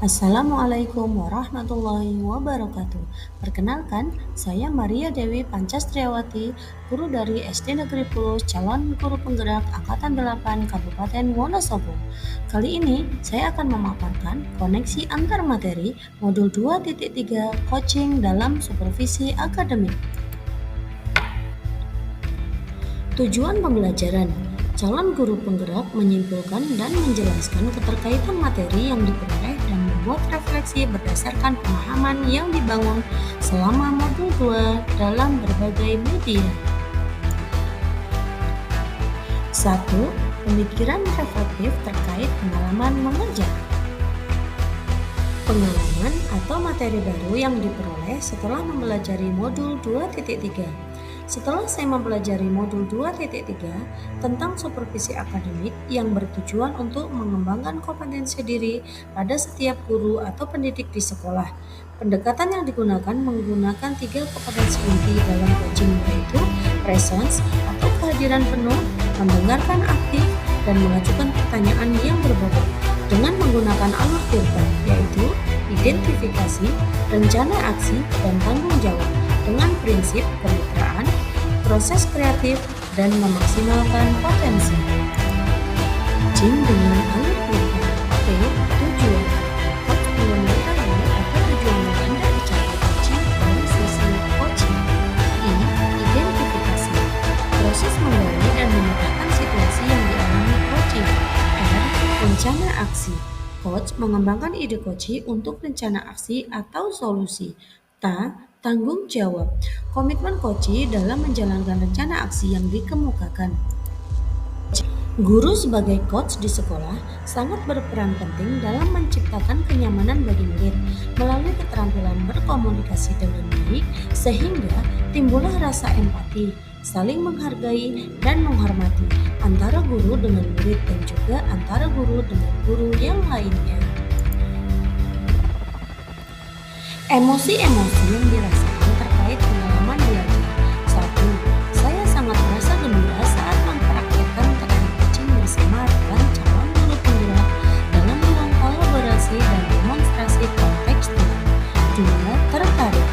Assalamualaikum warahmatullahi wabarakatuh. Perkenalkan, saya Maria Dewi Pancastriawati, guru dari SD Negeri Pulus, calon guru penggerak Angkatan 8 Kabupaten Wonosobo. Kali ini saya akan memaparkan koneksi antar materi modul 2.3 coaching dalam supervisi akademik. Tujuan pembelajaran: calon guru penggerak menyimpulkan dan menjelaskan keterkaitan materi yang diperoleh dan membuat refleksi berdasarkan pemahaman yang dibangun selama modul 2 dalam berbagai media. 1. Pemikiran reflektif terkait pengalaman mengajar. Pengalaman atau materi baru yang diperoleh setelah mempelajari modul 2.3. Setelah saya mempelajari modul 2.3 tentang supervisi akademik yang bertujuan untuk mengembangkan kompetensi diri pada setiap guru atau pendidik di sekolah, pendekatan yang digunakan menggunakan 3 kompetensi inti dalam coaching, yaitu presence atau kehadiran penuh, mendengarkan aktif, dan mengajukan pertanyaan yang berbobot dengan menggunakan alur Tirta, yaitu identifikasi, rencana aksi, dan tanggung jawab dengan prinsip kemitraan, proses kreatif, dan memaksimalkan potensi. Coaching dengan alur Tirta. T. Tujuan. Coach mengenalkan atau tujuan yang Anda dicapai coaching dari sisi coaching. I. Identifikasi. Proses menggali dan memetakan situasi yang dialami coaching. R. Rencana aksi. Coach mengembangkan ide coaching untuk rencana aksi atau solusi. Tanggung jawab. Komitmen coaching dalam menjalankan rencana aksi yang dikemukakan. Guru sebagai coach di sekolah sangat berperan penting dalam menciptakan kenyamanan bagi murid melalui keterampilan berkomunikasi dengan baik sehingga timbullah rasa empati, saling menghargai dan menghormati antara guru dengan murid dan juga antara guru dengan guru yang lainnya. Emosi-emosi yang dirasakan terkait pengalaman belajar. 1. Saya sangat merasa gembira saat mempraktikkan teknik coaching bersama rekan calon guru penggerak dalam ruang kolaborasi dan demonstrasi kontekstual. 2. Tertarik.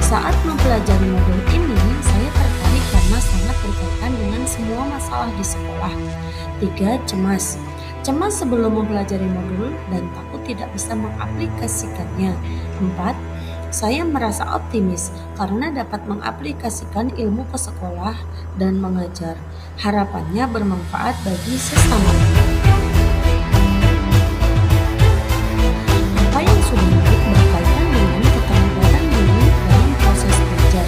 Saat mempelajari modul ini, saya tertarik karena sangat berkaitan dengan semua masalah di sekolah. 3. Cemas. Cemas sebelum mempelajari modul dan takut tidak bisa mengaplikasikannya. 4. Saya merasa optimis karena dapat mengaplikasikan ilmu ke sekolah dan mengajar. Harapannya bermanfaat bagi sesama. Apa yang sudah baik berkaitan dengan keterlibatan guru dalam proses belajar.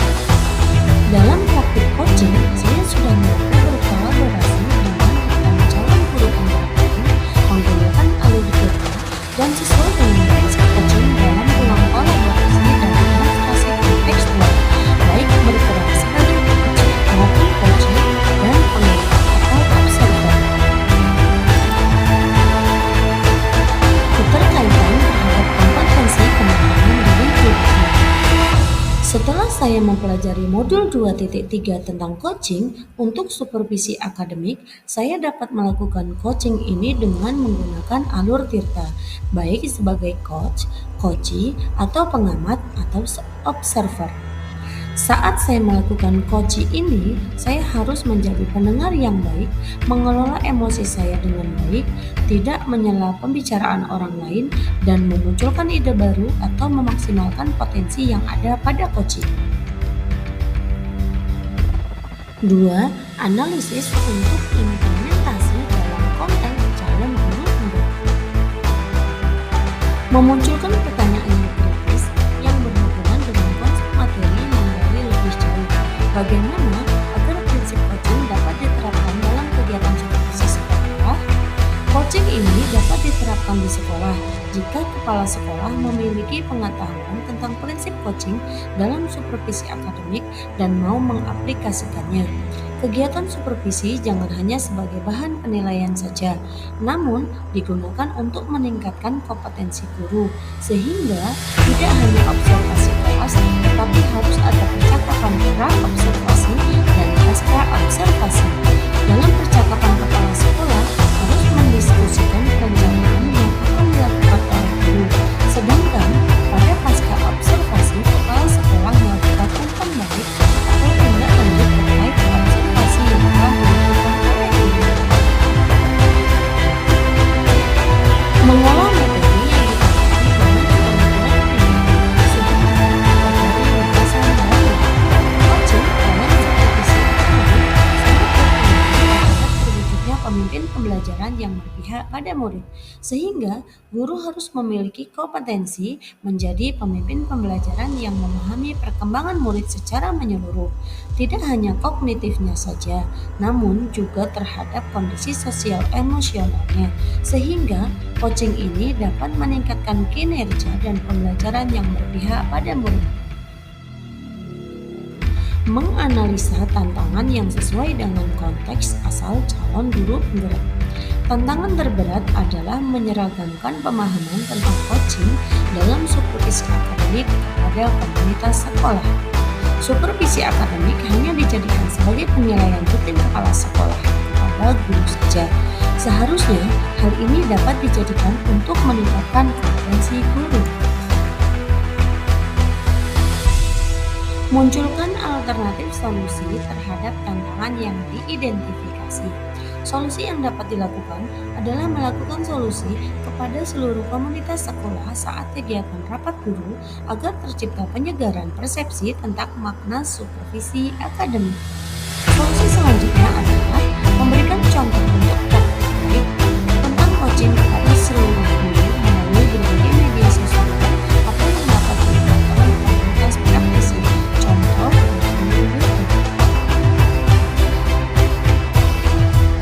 Dalam praktik coaching, saya sudah mampu berkolaborasi dengan rekan calon guru penggerak menggunakan alur Tirta dan sesuai dengan prinsip coaching dalam ruang kolaborasi dan demonstrasi kontekstual, baik berperan sebagai coach maupun coaching dan pengamat atau observer. Keterkaitan terhadap kompetensi kemampuan diri pribadi. Setelah saya mempelajari modul 2.3 tentang coaching untuk supervisi akademik, saya dapat melakukan coaching ini dengan menggunakan alur Tirta, baik sebagai coach, coachee, atau pengamat atau observer. Saat saya melakukan coaching ini, saya harus menjadi pendengar yang baik, mengelola emosi saya dengan baik, tidak menyela pembicaraan orang lain, dan memunculkan ide baru atau memaksimalkan potensi yang ada pada coaching. 2. Analisis untuk implementasi dalam konteks calon guru penggerak. Memunculkan pertanyaan yang kritis yang berhubungan dengan konsep materi menggali lebih jauh. Bagaimana agar prinsip coaching dapat diterapkan dalam kegiatan supervisi sekolah? Coaching ini dapat diterapkan di sekolah jika kepala sekolah memiliki pengetahuan tentang prinsip coaching dalam supervisi akademik dan mau mengaplikasikannya. Kegiatan supervisi jangan hanya sebagai bahan penilaian saja, namun digunakan untuk meningkatkan kompetensi guru, sehingga tidak hanya observasi kelas, tetapi harus ada percakapan pra-observasi dan pasca-observasi. Dalam percakapan kepala sekolah harus mendiskusikan perencanaan yang akan dilakukan oleh guru, Sehingga guru harus memiliki kompetensi menjadi pemimpin pembelajaran yang memahami perkembangan murid secara menyeluruh, tidak hanya kognitifnya saja, namun juga terhadap kondisi sosial emosionalnya, sehingga coaching ini dapat meningkatkan kinerja dan pembelajaran yang berpihak pada murid. Menganalisa tantangan yang sesuai dengan konteks asal calon guru penggerak. Tantangan terberat adalah menyeragamkan pemahaman tentang coaching dalam supervisi akademik kepada komunitas sekolah. Supervisi akademik hanya dijadikan sebagai penilaian rutin kepala sekolah kepada guru saja. Seharusnya hal ini dapat dijadikan untuk meningkatkan kompetensi guru. Munculkan alternatif solusi terhadap tantangan yang diidentifikasi. Solusi yang dapat dilakukan adalah melakukan solusi kepada seluruh komunitas sekolah saat kegiatan rapat guru agar tercipta penyegaran persepsi tentang makna supervisi akademik. Solusi selanjutnya adalah memberikan contoh untuk praktik baik tentang coaching kepada seluruh guru melalui berbagai media sosial atau yang dapat dilihat oleh komunitas praktisi. Contoh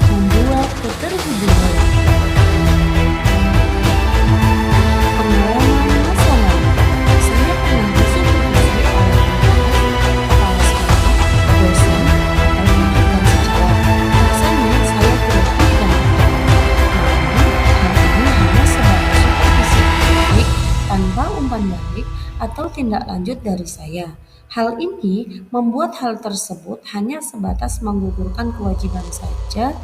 membuat keterhubungan. Pengalaman masa lalu, saya pernah disupervisi oleh kepala sekolah, dosen, atau pendidikan sejawat. Rasanya saya grogi dan namun hal ini hanya sebatas supervisi akademik tanpa umpan balik atau tindak lanjut dari saya. Hal ini membuat hal tersebut hanya sebatas menggugurkan kewajiban saja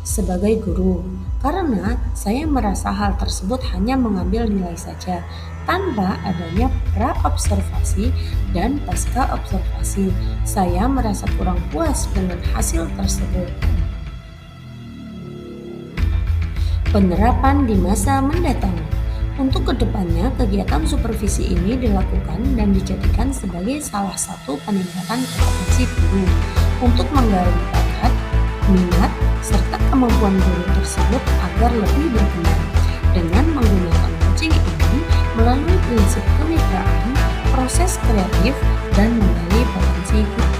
sebagai guru, karena saya merasa hal tersebut hanya mengambil nilai saja tanpa adanya pra-observasi dan pasca-observasi. Saya merasa kurang puas dengan hasil tersebut. Penerapan di masa mendatang. Untuk kedepannya, kegiatan supervisi ini dilakukan dan dijadikan sebagai salah satu peningkatan kompetensi guru untuk menggali bakat, minat, serta kemampuan guru tersebut agar lebih berkembang. Dengan menggunakan coaching ini melalui prinsip kemitraan, proses kreatif, dan menggali potensi guru.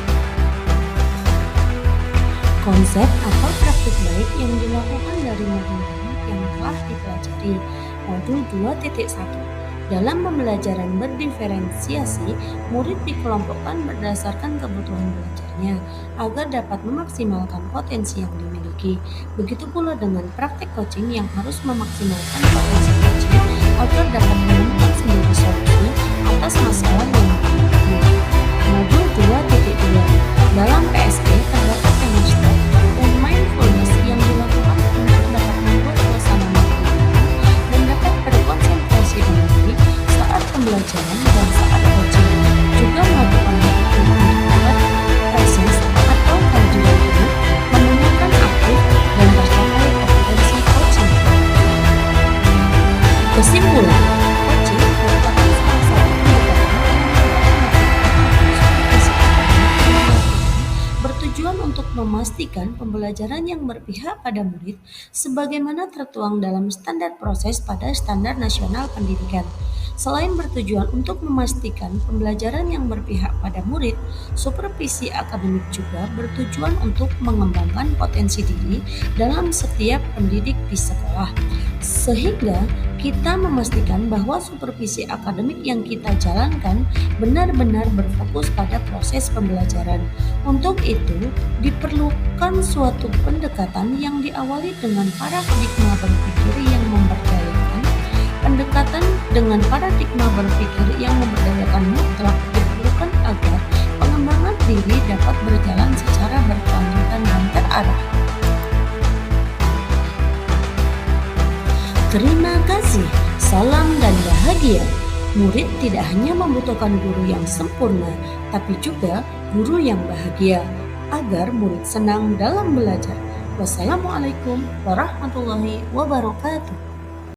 Konsep atau praktik baik yang dilakukan dari modul yang telah dipelajari. Modul 2.1. Dalam pembelajaran berdiferensiasi, murid dikelompokkan berdasarkan kebutuhan belajarnya agar dapat memaksimalkan potensi yang dimiliki. Begitu pula dengan praktik coaching yang harus memaksimalkan potensi coaching agar dapat menemukan sendiri solusi atas masalah yang dimiliki. Modul 2.2. Dalam PSE terdapat chemistry dan mindfulness yang dilakukan untuk dapat membuat suasana menyenangkan dan dapat berkonsentrasi dengan baik saat pembelajaran dan saat coaching. Juga melakukan waktu untuk dapat presens atau kehadiran guru, mendengarkan aktif dan tercapai kompetensi coaching. Kesimpulan, coaching merupakan salah satu bertujuan untuk memastikan pembelajaran yang berpihak pada murid sebagaimana tertuang dalam standar proses pada Standar Nasional Pendidikan. Selain bertujuan untuk memastikan pembelajaran yang berpihak pada murid, supervisi akademik juga bertujuan untuk mengembangkan potensi diri dalam setiap pendidik di sekolah. Sehingga kita memastikan bahwa supervisi akademik yang kita jalankan benar-benar berfokus pada proses pembelajaran. Untuk itu, diperlukan suatu pendekatan yang diawali dengan paradigma berpikir yang memberdayakan. Pendekatan dengan paradigma berpikir yang memberdayakan mutlak diperlukan agar pengembangan diri dapat berjalan secara berkelanjutan dan terarah. Terima kasih, salam dan bahagia. Murid tidak hanya membutuhkan guru yang sempurna, tapi juga guru yang bahagia, agar murid senang dalam belajar. Wassalamualaikum warahmatullahi wabarakatuh.